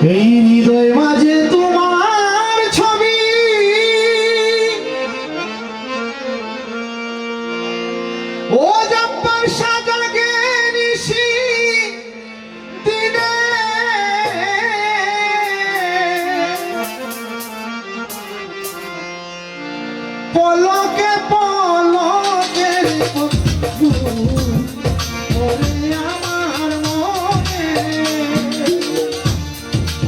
এই হৃদয় মাঝে তোমার ছবি, ও জব্বার সাজাগে নিশি দিনে, পলকে পলকে আমার মনে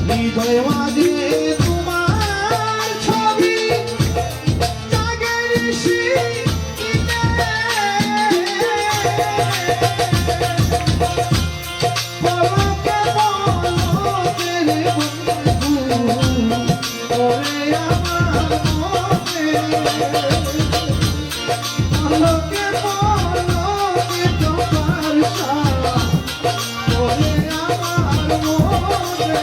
হৃদয় মাঝে তোমার ছবি জাগে নিশি দিনে, পলকে পলকে ওরে আমার মনে, পলকে পলকে তোমার সারা ওরে আমার মনে।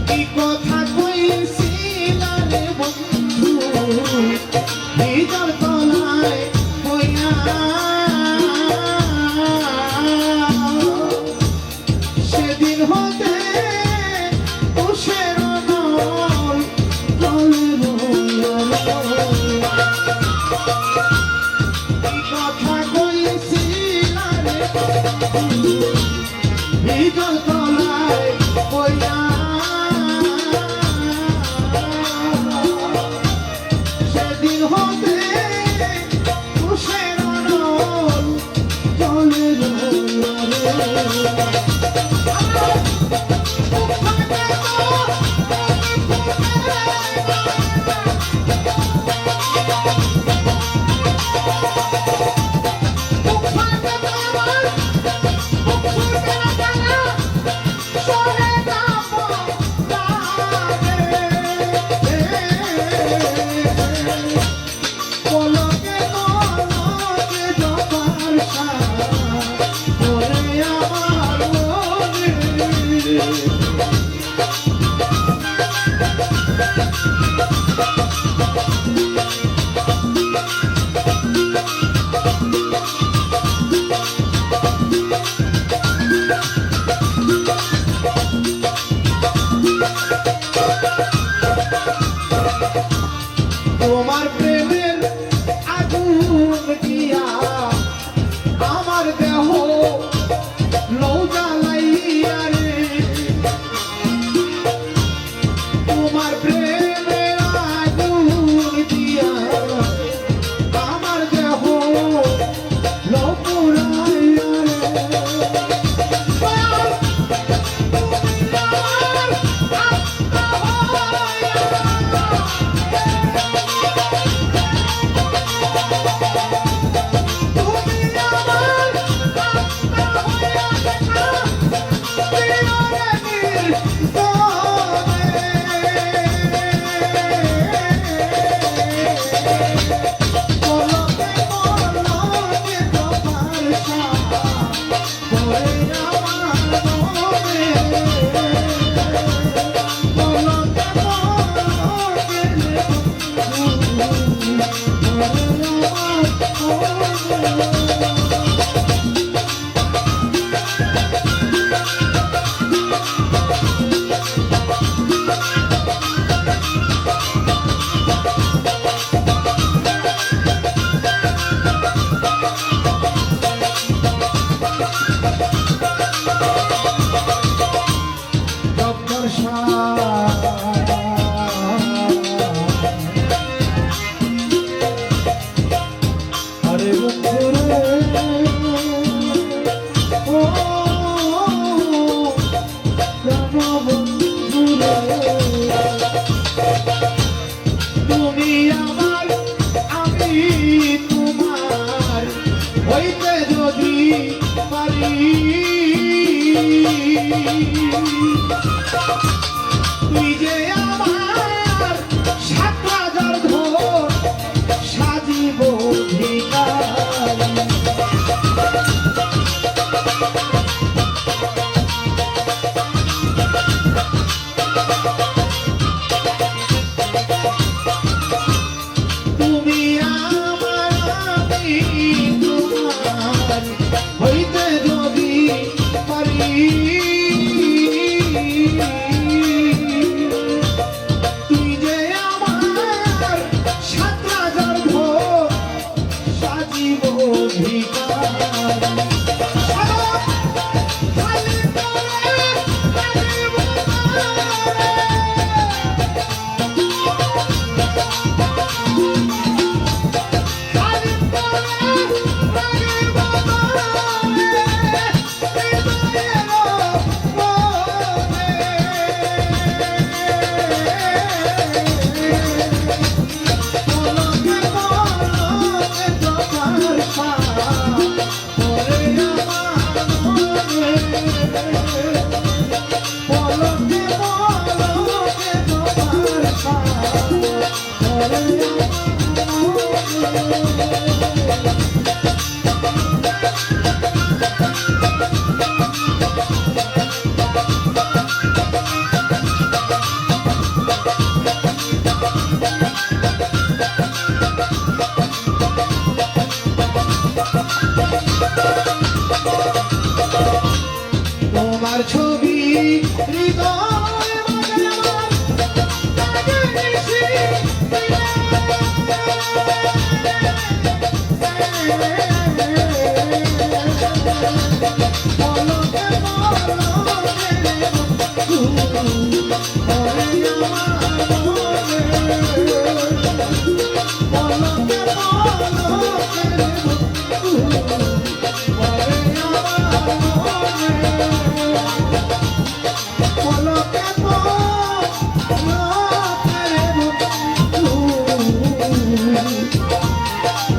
কি কথা কইছিলা রে বন্ধু হৃদয় তলায় হইয়া, সেদিন হতে তুষের নল জলে কি কথা কইছিলা রে বন্ধু হৃদয় তলায় হইয়া, সেদিন হতে তুষের নল জলে তোমার হইতে যদি পারি, তুই যে আমার সাত রাজার ভোগ সাজিব ভিখার। তোমার ছবি হৃদয় মাঝে আমার লাগে মিশি পলকে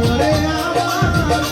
ওরে আমার